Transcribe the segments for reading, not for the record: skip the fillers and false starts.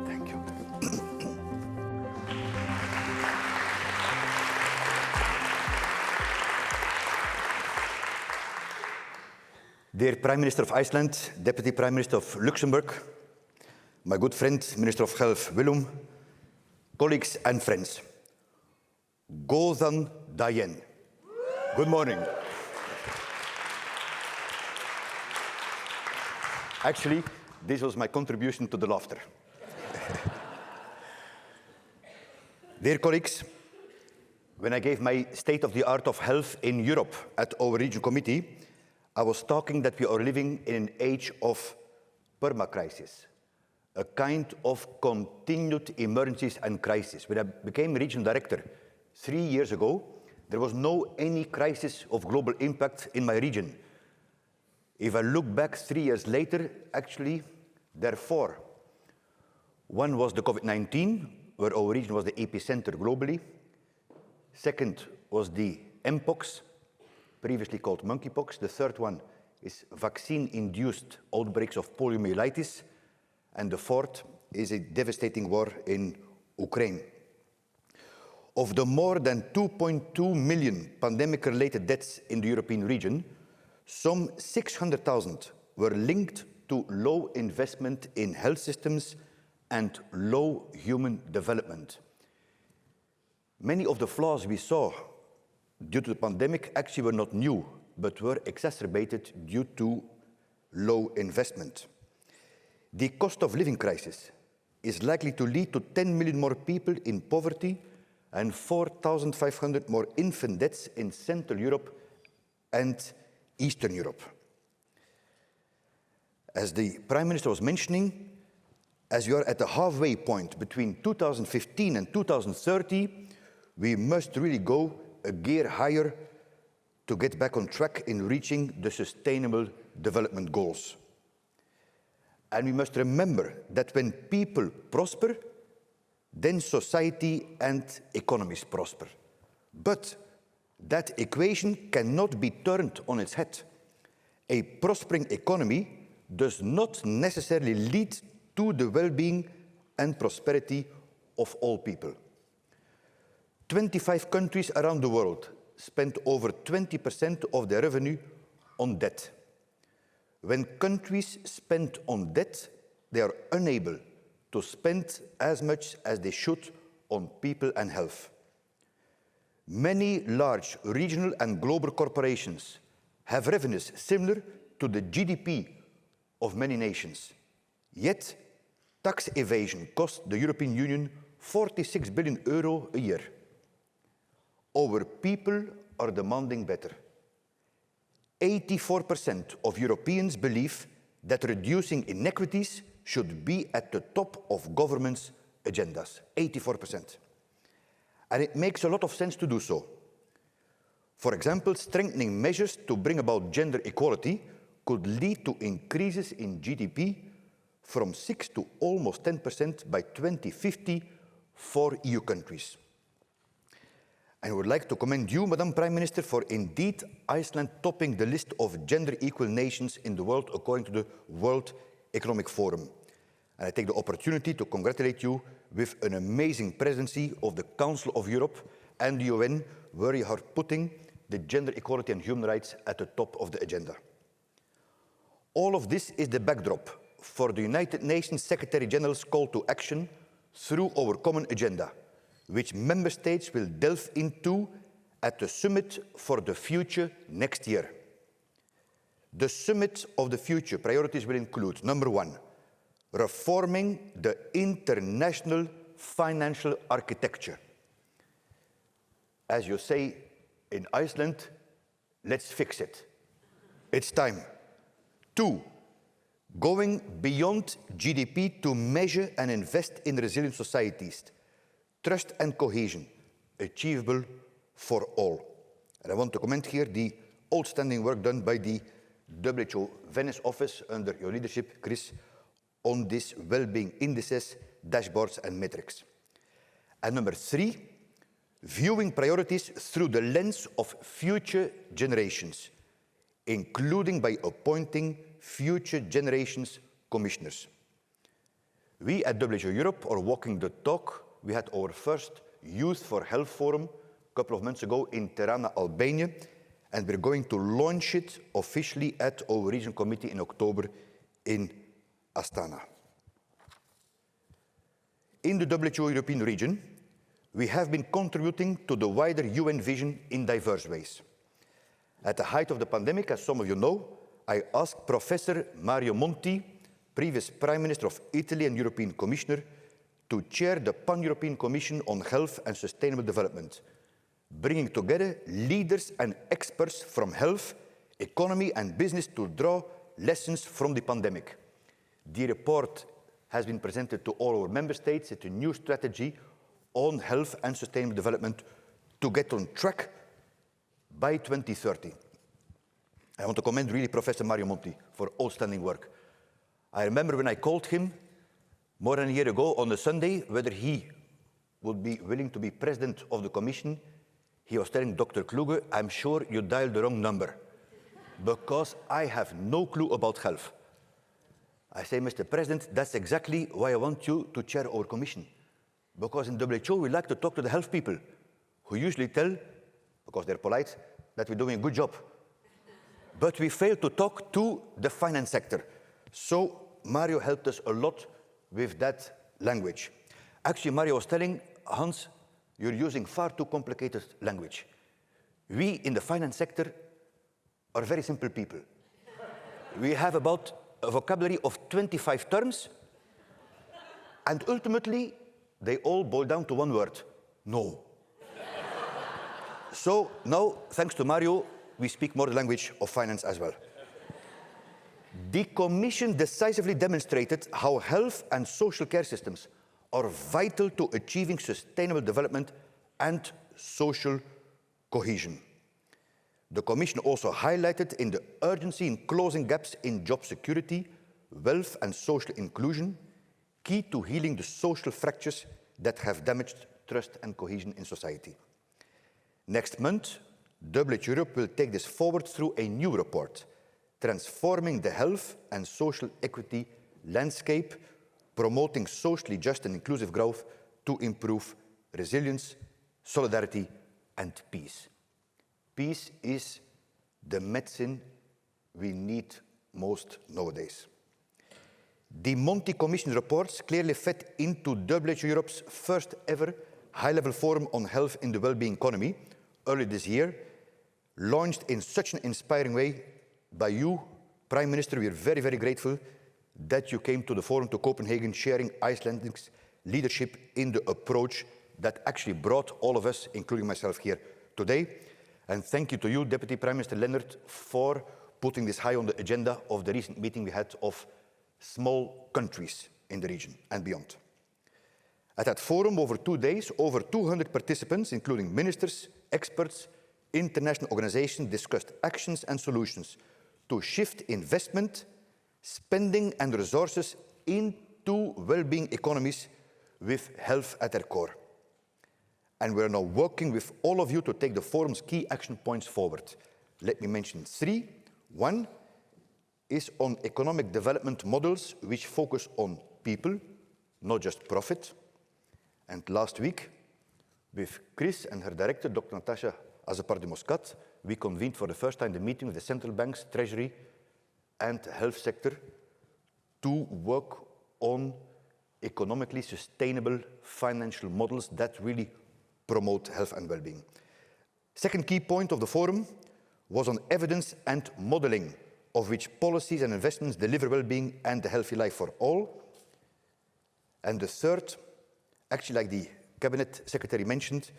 Thank you. Dear Prime Minister of Iceland, Deputy Prime Minister of Luxembourg, my good friend, Minister of Health, Willem, colleagues and friends, Góðan daginn. Good morning. Actually, this was my contribution to the laughter. Dear colleagues, when I gave my State of the Art of Health in Europe at our region committee, I was talking that we are living in an age of perma-crisis, a kind of continued emergencies and crisis. When I became regional director 3 years ago, there was no any crisis of global impact in my region. If I look back 3 years later, actually, there are 4. One was the COVID-19, where our region was the epicenter globally. Second was the Mpox, previously called monkeypox. The third one is vaccine-induced outbreaks of poliomyelitis. And the fourth is a devastating war in Ukraine. Of the more than 2.2 million pandemic-related deaths in the European region, some 600,000 were linked to low investment in health systems and low human development. Many of the flaws we saw due to the pandemic actually were not new, but were exacerbated due to low investment. The cost of living crisis is likely to lead to 10 million more people in poverty and 4,500 more infant deaths in Central Europe and Eastern Europe. As the Prime Minister was mentioning, as we are at the halfway point between 2015 and 2030, we must really go a gear higher to get back on track in reaching the Sustainable Development Goals. And we must remember that when people prosper, then society and economies prosper. But that equation cannot be turned on its head. A prospering economy does not necessarily lead to the well-being and prosperity of all people. 25 countries around the world spend over 20% of their revenue on debt. When countries spend on debt, they are unable to spend as much as they should on people and health. Many large regional and global corporations have revenues similar to the GDP of many nations. Yet, tax evasion costs the European Union 46 billion euro a year. Our people are demanding better. 84% of Europeans believe that reducing inequities should be at the top of governments' agendas. 84%. And it makes a lot of sense to do so. For example, strengthening measures to bring about gender equality could lead to increases in GDP from 6 to almost 10% by 2050 for EU countries. I would like to commend you, Madam Prime Minister, for indeed Iceland topping the list of gender equal nations in the world according to the World Economic Forum. And I take the opportunity to congratulate you with an amazing presidency of the Council of Europe and the UN, where you are putting the gender equality and human rights at the top of the agenda. All of this is the backdrop for the United Nations Secretary General's call to action through our common agenda, which member states will delve into at the Summit for the Future next year. The Summit of the Future priorities will include, number 1, reforming the international financial architecture. As you say in Iceland, let's fix it. It's time. 2, going beyond GDP to measure and invest in resilient societies. Trust and cohesion, achievable for all. And I want to commend here the outstanding work done by the WHO Venice office under your leadership, Chris, on this well-being indices, dashboards and metrics. And number 3, viewing priorities through the lens of future generations, including by appointing future generations commissioners. We at WHO Europe are walking the talk. We had our first Youth for Health Forum a couple of months ago in Tirana, Albania, and we're going to launch it officially at our regional committee in October in Astana. In the WHO European region, we have been contributing to the wider UN vision in diverse ways. At the height of the pandemic, as some of you know, I asked Professor Mario Monti, previous Prime Minister of Italy and European Commissioner, to chair the Pan-European Commission on Health and Sustainable Development, bringing together leaders and experts from health, economy and business to draw lessons from the pandemic. The report has been presented to all our member states. It's a new strategy on health and sustainable development to get on track by 2030. I want to commend really Professor Mario Monti for outstanding work. I remember when I called him more than a year ago on a Sunday whether he would be willing to be president of the Commission. He was telling Dr. Kluge, I'm sure you dialed the wrong number because I have no clue about health. I say, Mr. President, that's exactly why I want you to chair our Commission. Because in WHO, we like to talk to the health people who usually tell, because they're polite, that we're doing a good job. But we fail to talk to the finance sector. So Mario helped us a lot with that language. Actually, Mario was telling Hans, you're using far too complicated language. We in the finance sector are very simple people. We have about a vocabulary of 25 terms, and ultimately, they all boil down to one word, no. So now, thanks to Mario, we speak more the language of finance as well. The Commission decisively demonstrated how health and social care systems are vital to achieving sustainable development and social cohesion. The Commission also highlighted in the urgency in closing gaps in job security, wealth and social inclusion, key to healing the social fractures that have damaged trust and cohesion in society. Next month, WHO Europe will take this forward through a new report, transforming the health and social equity landscape, promoting socially just and inclusive growth to improve resilience, solidarity, and peace. Peace is the medicine we need most nowadays. The Monti Commission reports clearly fit into WHO Europe's first ever high-level forum on health in the well-being economy early this year, launched in such an inspiring way by you, Prime Minister. We are very, very grateful that you came to the forum to Copenhagen, sharing Iceland's leadership in the approach that actually brought all of us, including myself, here today. And thank you to you, Deputy Prime Minister Leonard, for putting this high on the agenda of the recent meeting we had of small countries in the region and beyond. At that forum, over 2 days, over 200 participants, including ministers, experts, international organizations, discussed actions and solutions to shift investment, spending and resources into well-being economies with health at their core. And we're now working with all of you to take the forum's key action points forward. Let me mention 3. 1 is on economic development models which focus on people, not just profit. And last week, with Chris and her director, Dr. Natasha Azapar-de-Muscat, we convened for the first time the meeting with the central banks, treasury, and health sector to work on economically sustainable financial models that really promote health and well-being. Second key point of the forum was on evidence and modeling of which policies and investments deliver well-being and a healthy life for all. And the third, actually like the Cabinet Secretary mentioned,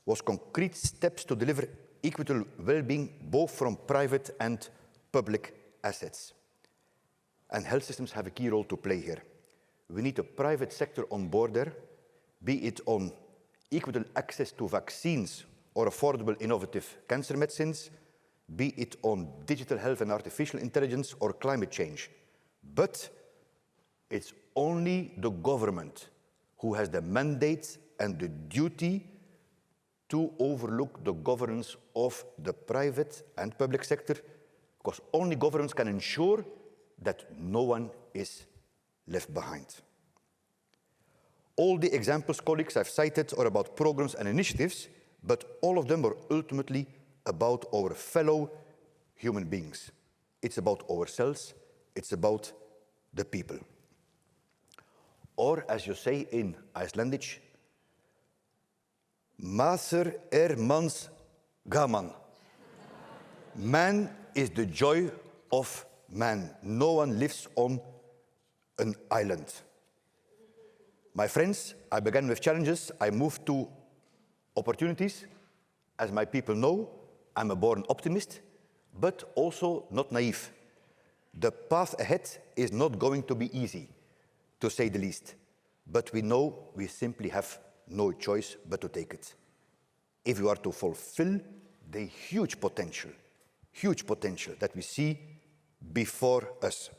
was concrete steps to deliver equitable well-being both from private and public assets. And health systems have a key role to play here. We need a private sector on board there, be it on equitable access to vaccines or affordable innovative cancer medicines, be it on digital health and artificial intelligence or climate change. But it's only the government who has the mandate and the duty to overlook the governance of the private and public sector, because only governments can ensure that no one is left behind. All the examples, colleagues, I've cited are about programs and initiatives, but all of them are ultimately about our fellow human beings. It's about ourselves, it's about the people. Or, as you say in Icelandic, Maður mans gaman. Man is the joy of man. No one lives on an island. My friends, I began with challenges. I moved to opportunities. As my people know, I'm a born optimist, but also not naive. The path ahead is not going to be easy, to say the least. But we know we simply have no choice but to take it. If we are to fulfill the huge potential that we see before us.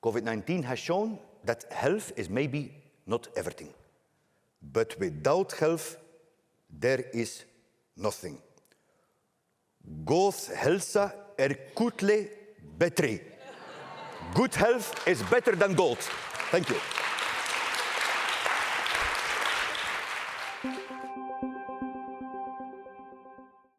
COVID-19 has shown that health is maybe not everything. But without health, there is nothing. Góð heilsa kutle betri. Good health is better than gold. Thank you.